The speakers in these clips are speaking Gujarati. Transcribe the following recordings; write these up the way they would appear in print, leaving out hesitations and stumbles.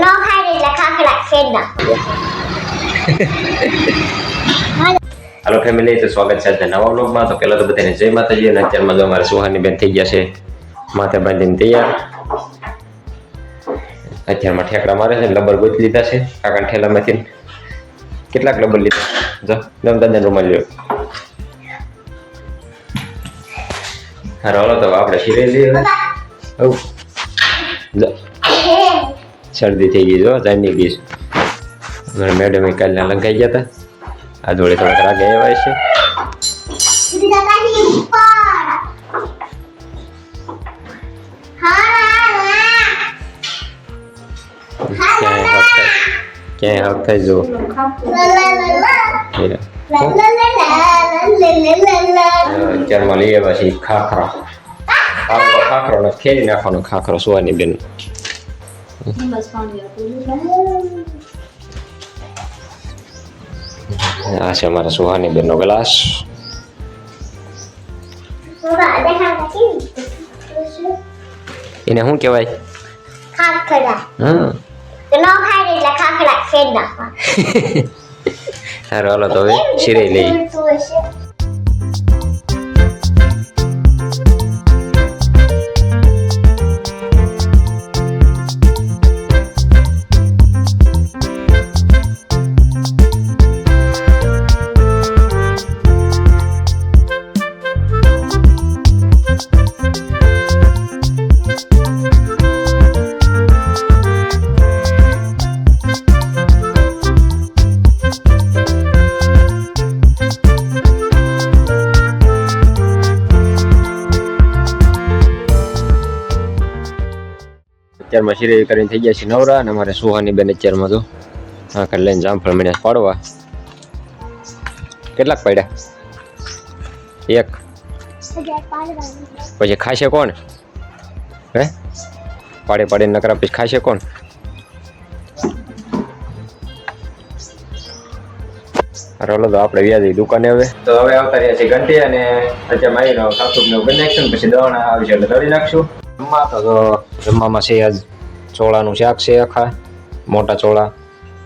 નો ખાય એટલે ખાખરા ખેડ નાખો. હાલો ફેમિલી, તો સ્વાગત છે નવા વ્લોગમાં. તો પહેલા તો બધાને જય માતાજી. અને અત્યારમાં જો અમારે સુહાની બેન થઈ ગયા છે માથે બાંધીને તૈયાર. અત્યારમાં ઠેકડા મારે છે, લબર ગોતી લીધા છે કાકા ઠેલામાંથી. કેટલાક લબર લીધા જો દાદા રૂમાલ લ્યો. હાલો તો આપણે શીરે લઈએ. શરદી થઈ ગઈ જો જાની ગઈ. મારા મેડમ કાલના લંકાઈ ગયા હતા. આ જોડે થોડાક રાગે આવ્યા છે. ક્યાંય હક થાય જો. અત્યારમાં લઈ આવ્યા છે ખાખરા. ખાખરો ને ખેરી નાખવાનો ખાખરો સુવાની બેન. આ છે અમારા સુહાની બેન નો ગ્લાસ. એને શું કહેવાય? ખાખરા. હા, નો ખાય એટલે ખાખરા ખેડ નાખો. સારું હાલો તો હવે શીરાઈ લઈ. અત્યારમાં શીરે કરીને થઈ ગયા છે નવરા. અને અમારે સુહાની બેન અત્યારમાં તો હા કરી લઈને જામફળ મળ્યા પાડવા. કેટલાક પાડ્યા? એક. પછી ખાશે કોણ? હે પાડે પાડે નકરા પછી ખાશે કોણ? રોલો તો આપણે વ્યાજી દુકાને હવે. તો હવે આવતા રહ્યા છે ઘંટી. અને અત્યારે મારીનો સાસુને બની નાખશું ને પછી દવાણા આવશે એટલે દળી નાખશું. જમવા તો જમવામાં છે આજ ચોળાનું શાક છે, આખા મોટા ચોળા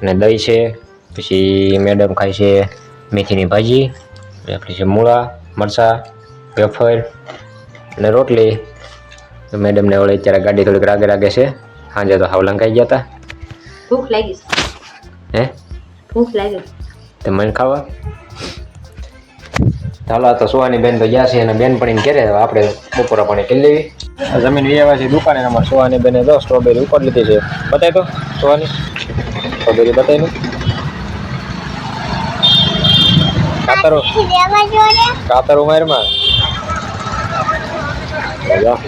અને દહીં છે. પછી મેડમ ખાય છે મેથીની ભાજી, આપણી છે મૂળા મરચાં, વેફર અને રોટલી. તો મેડમને વળે અત્યારે ગાડી થોડીક રાગે રાગે છે. સાંજે તો હાવ લંકાઈ ગયા હતા. ભૂખ લાગી. હે ભૂખ લાગી તો મને ખાવા. ચાલો તો સુવાની બેન તો ગયા છે અને બેન પણ ઘેરે આપણે બપોરા પાણી કરી લેવી. જમીન વ્યવહાર છે દુકાને. અમારે સુવાની બેને તો સ્ટ્રોબેરી ઉપર લીધી છે. બતાવી તો સુવાની સ્ટ્રોબેરી બતાવી ને. કાતર ઉમેરમાં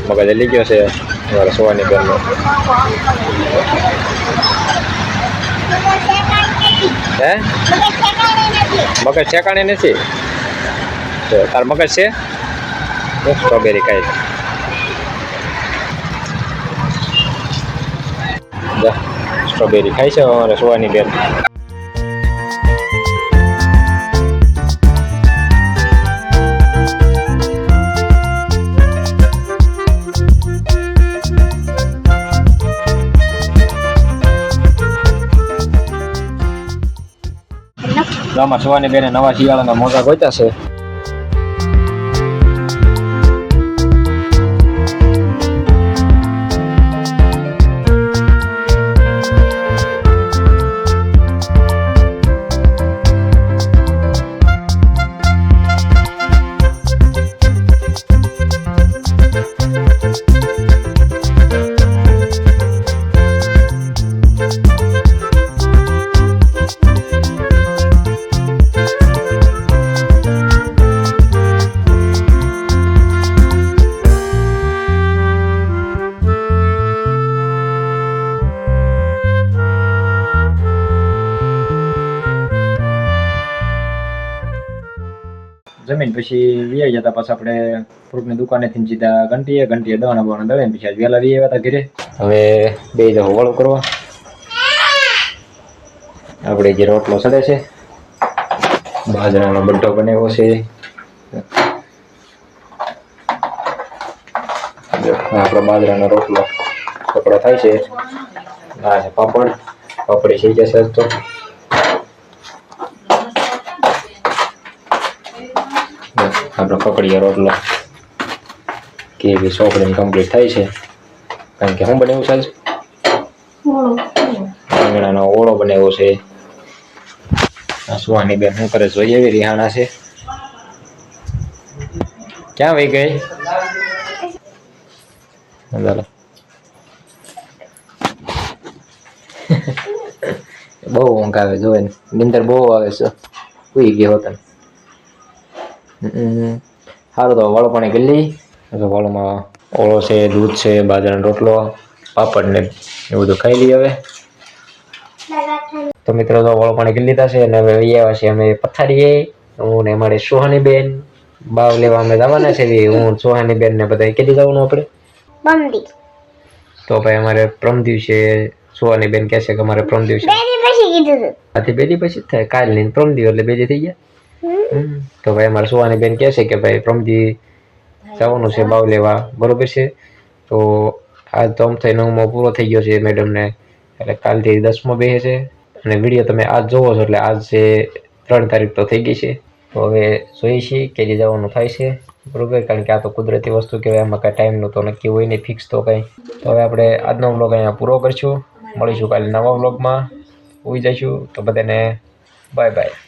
મગજ લઈ ગયો છે અમારે સુવાની બેન નો. હે મગજ ઠેકાણે નથી. તાર મગજ છે સ્ટ્રોબેરી ખાઈ. સ્ટ્રોબેરી ખાઈ છે અમારે સુવાની બેન. આમાં સુવાની બેને નવા શિયાળાના મોજા ગોત્યા છે. જમીન પછી વી જતા પાછા આપણે ફ્રૂટની દુકાનેથી સીધા ઘંટીએ દવાના બવાના દળે પછી આજ વહેલા વી આવ્યા હતા ઘરે. હવે બે જણ વળું કરવા. આપણે જે રોટલો સડે છે બાજરાનો બડ્ડો બનાવ્યો છે. આપણો બાજરાનો રોટલો કપડા થાય છે. આ છે પાપડ પાપડી થઈ જશે તો આપણો કકડીયો રોટલો કેવી સોપડીને કમ્પ્લીટ થાય છે કારણ કે હું બનાવ્યું સાહેબ રીંગણાનો ઓળો બનાવ્યો છે આ સુહાની બેન શું કરે જોઈએ એવી રિહાણા છે ક્યાં વહી ગઈ ચાલો બહુ ઊંઘ આવે જોવે ને નિંદર બહુ આવે છે સુઈ ગયો તને સારું તો વાળો પાણી કરી લઈ વાળોમાં ઓળો છે દૂધ છે બાજરાનો રોટલો પાપડ ને એ બધું ખાઈ લઈએ હવે તો મિત્રો તો વાળો પાણી કરી લીધા છે અને હવે આવ્યા છે અમે પથારીએ હું ને અમારી સુહાની બેન બાવ લેવા અમે જવાના છે હું સુહાની બેન ને બધા કેટલી જવાનું આપણે બંદી તો ભાઈ અમારે પ્રમ દિવસે સુહાની બેન કહે છે કે અમારે પ્રમ દિવસે બેની પછી કીધું આથી બે દી પછી જ થાય કાલ ની પ્રમ દિવસ એટલે બે દી થઈ ગયા તો ભાઈ અમારે સુહાની બેન કહે છે કે ભાઈ પ્રમદી જવાનું છે બાવ લેવા બરોબર છે તો આજ તો આમ થઈ 9મો પૂરો થઈ ગયો છે મેડમને એટલે કાલથી 10મો બેસે છે અને વિડીયો તમે આજ જોવો છો એટલે આજ છે 3 તારીખ તો થઈ ગઈ છે તો હવે જોઈએ છીએ કે જે જવાનું થાય છે બરોબર કારણ કે આ તો કુદરતી વસ્તુ કહેવાય એમાં કાંઈ ટાઈમનું તો નક્કી હોય નહીં ફિક્સ તો કંઈ તો હવે આપણે આજનો વ્લોગ અહીંયા પૂરો કરીશું મળીશું કાલે નવા વ્લોગમાં ઉઈ જઈશું તો બધાને બાય બાય